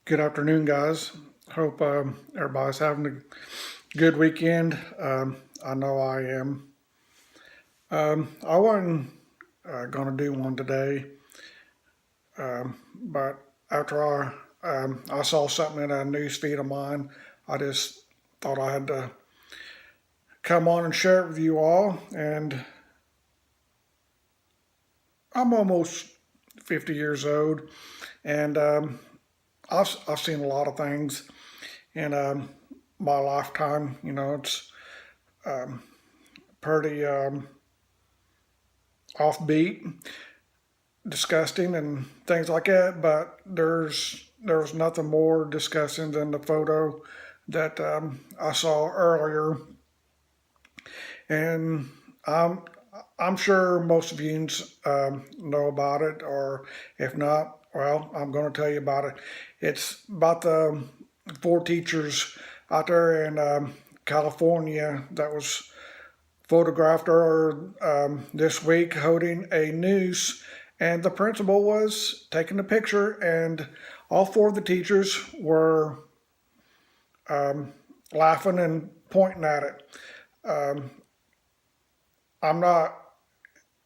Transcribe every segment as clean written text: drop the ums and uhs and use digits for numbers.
Good afternoon, guys. Hope everybody's having a good weekend. I know I am. I wasn't going to do one today, but after I saw something in a news feed of mine, I just thought I had to come on and share it with you all. And I'm almost 50 years old, and I've seen a lot of things in my lifetime. It's pretty offbeat, disgusting, and things like that. But there was nothing more disgusting than the photo that I saw earlier, and I'm I'm sure most of you know about it, or if not, well, I'm going to tell you about it. It's about the four teachers out there in California that was photographed earlier this week holding a noose, and the principal was taking a picture, and all four of the teachers were laughing and pointing at it. Um, I'm not.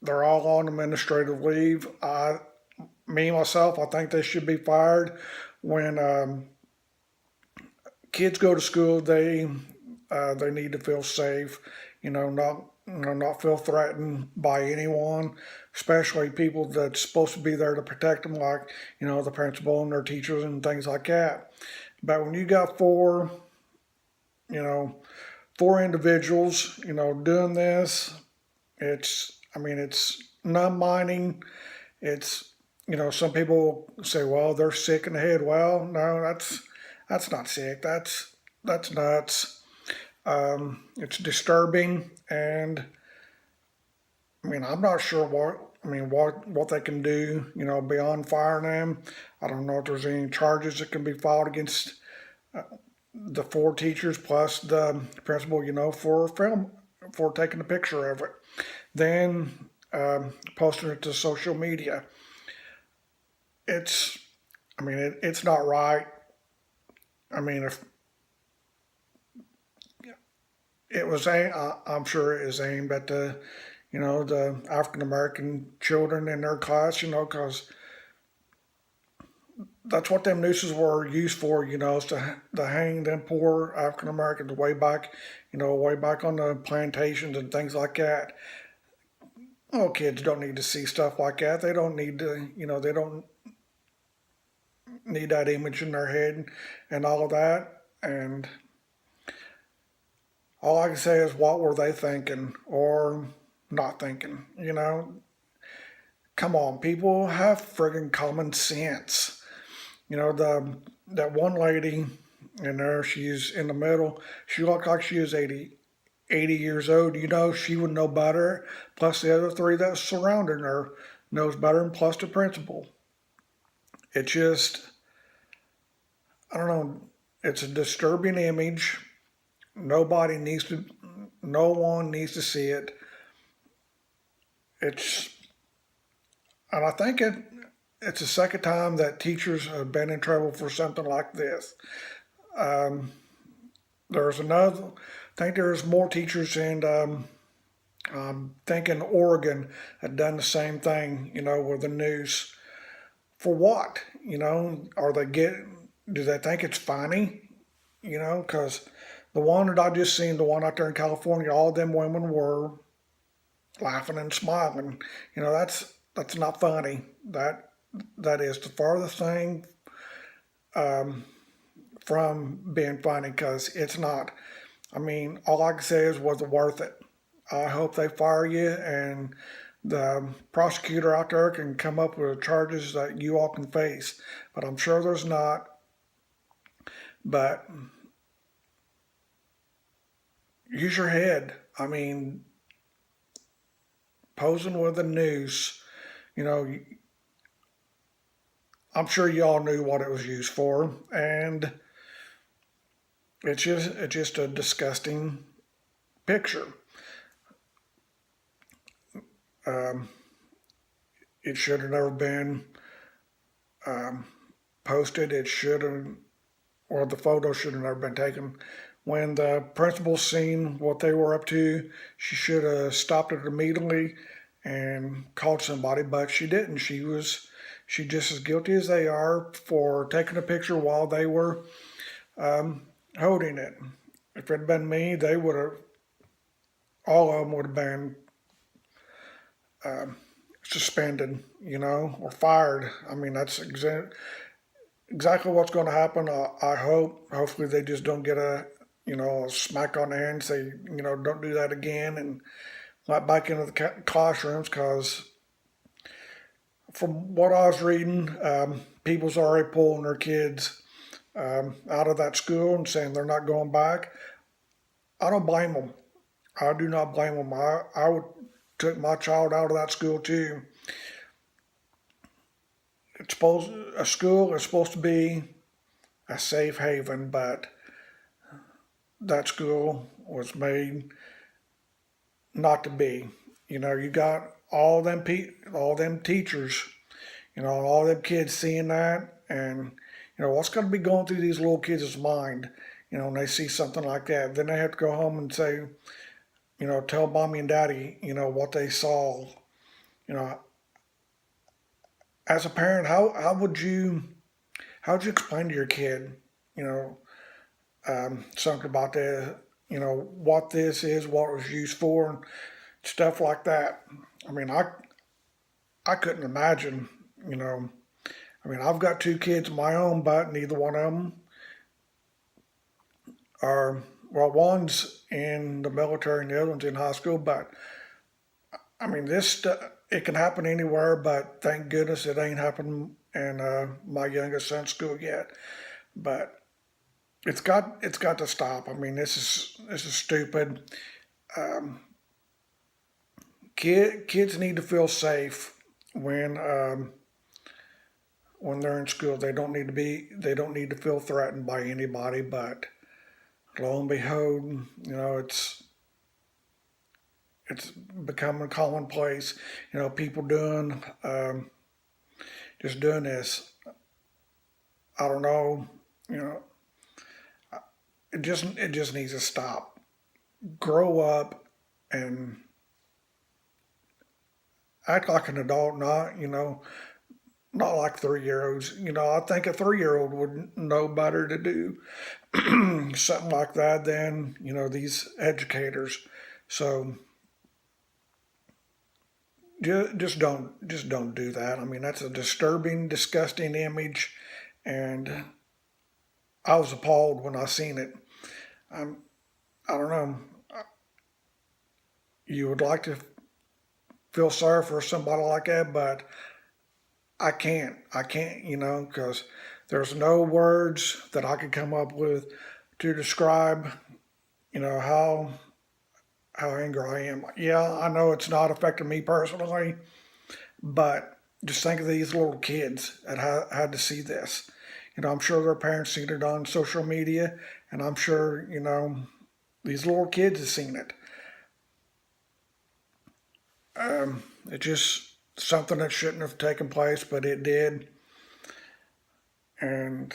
They're all on administrative leave. Me myself, I think they should be fired. When kids go to school, they need to feel safe. Not feel threatened by anyone, especially people that's supposed to be there to protect them, like the principal and their teachers and things like that. But when you got you know, four individuals, doing this, it's non-minding. It's some people say, well, they're sick in the head. Well, no, that's not sick. That's nuts. It's disturbing, and I'm not sure what they can do, beyond firing them. I don't know if there's any charges that can be filed against the four teachers plus the principal, for taking a picture of it, then posting it to social media. It's, it's not right. If it was, I'm sure it is aimed at the African American children in their class, because that's what them nooses were used for, is to hang them poor African Americans way back on the plantations and things like that. Oh, kids don't need to see stuff like that. They don't need to, they don't need that image in their head and all of that. And all I can say is, what were they thinking or not thinking? Come on, people have friggin' common sense. That one lady in there, she's in the middle. She looked like she was 80 years old. She would know better. Plus the other three that surrounding her knows better, and plus the principal. It just, I don't know. It's a disturbing image. Nobody needs to. No one needs to see it. It's, and I think it's the second time that teachers have been in trouble for something like this. Um, there's another. I think there's more teachers, and I'm thinking Oregon had done the same thing. With the news. For what? Are they getting? Do they think it's funny? Because the one that I just seen, the one out there in California, all of them women were laughing and smiling. That's not funny. That is the farthest thing from being funny, because it's not. All I can say is, was it worth it? I hope they fire you, and the prosecutor out there can come up with charges that you all can face. But I'm sure there's not. But use your head. Posing with the noose, you know, I'm sure y'all knew what it was used for, and it's just a disgusting picture. Um, it should have never been posted. It should have, or the photo should have never been taken. When the principal seen what they were up to, she should have stopped it immediately and called somebody, but she didn't. She just as guilty as they are for taking a picture while they were holding it. If it had been me, they would have, all of them would have been suspended, or fired. I mean, that's exactly what's going to happen. I hope, hopefully, they just don't get a smack on the hand and say, don't do that again and not back into the classrooms because from what I was reading, people's already pulling their kids out of that school and saying they're not going back. I don't blame them. I do not blame them. I would took my child out of that school too. A school is supposed to be a safe haven, but that school was made not to be. You got all them teachers, all them kids seeing that, and what's going to be going through these little kids' mind, when they see something like that. Then they have to go home and say, tell mommy and daddy, what they saw. You know, as a parent, how would you explain to your kid, you know, something about what this is, what it was used for, and stuff like that. I mean, I couldn't imagine, you know. I mean, I've got two kids of my own, but neither one of them are, well, one's in the military and the other one's in high school. But I mean, it can happen anywhere, but thank goodness it ain't happened in my youngest son's school yet. But it's got to stop. I mean, this is stupid. Um, kids need to feel safe when when they're in school. They don't need to feel threatened by anybody. But lo and behold, it's becoming commonplace. People just doing this. I don't know. You know, it just needs to stop. Grow up and act like an adult, not like 3 year olds. I think a 3 year old would know better to do something like that than these educators. So just don't do that. I mean, that's a disturbing, disgusting image, and I was appalled when I seen it. I'm, I don't know. You would like to feel sorry for somebody like that, but I can't. I can't, because there's no words that I could come up with to describe, how angry I am. Yeah, I know it's not affecting me personally, but just think of these little kids that had to see this. I'm sure their parents seen it on social media, and I'm sure, these little kids have seen it. It's just something that shouldn't have taken place, but it did. And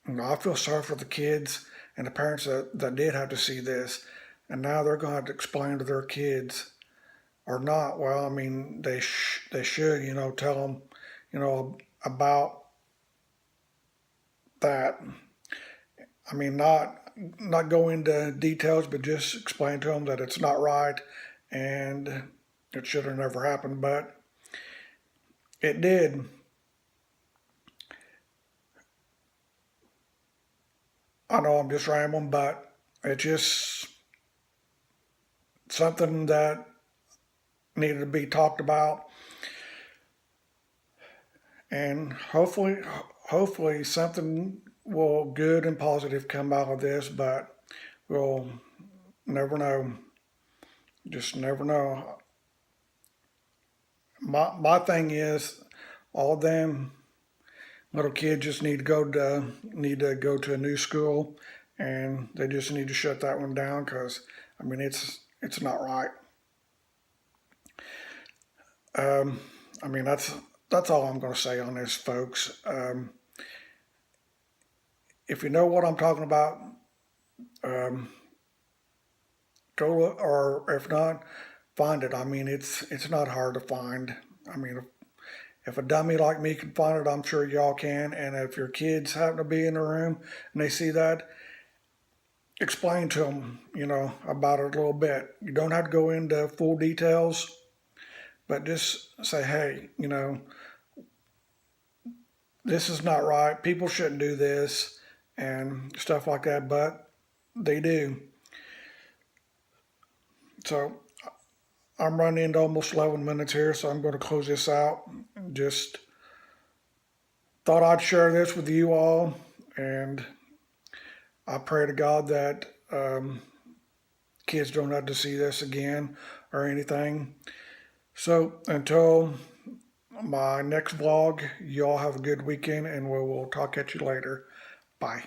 I feel sorry for the kids and the parents that did have to see this. And now they're going to have to explain to their kids or not. Well, I mean, they should, tell them, about that. I mean, not go into details, but just explain to them that it's not right and it should have never happened, but it did. I know I'm just rambling, but it's just something that needed to be talked about, and hopefully something will good and positive come out of this, but we'll never know. Just never know. My thing is, all of them little kids just need to go to a new school, and they just need to shut that one down because I mean it's not right. Um, I mean that's all I'm going to say on this, folks. If you know what I'm talking about, um, go or if not, find it. I mean, it's not hard to find. I mean, if a dummy like me can find it, I'm sure y'all can. And if your kids happen to be in the room and they see that, explain to them, about it a little bit. You don't have to go into full details, but just say, hey, this is not right. People shouldn't do this and stuff like that, but they do. So I'm running into almost 11 minutes here, so I'm going to close this out. Just thought I'd share this with you all, and I pray to God that kids don't have to see this again or anything. So until my next vlog, y'all have a good weekend, and we will talk at you later. Bye.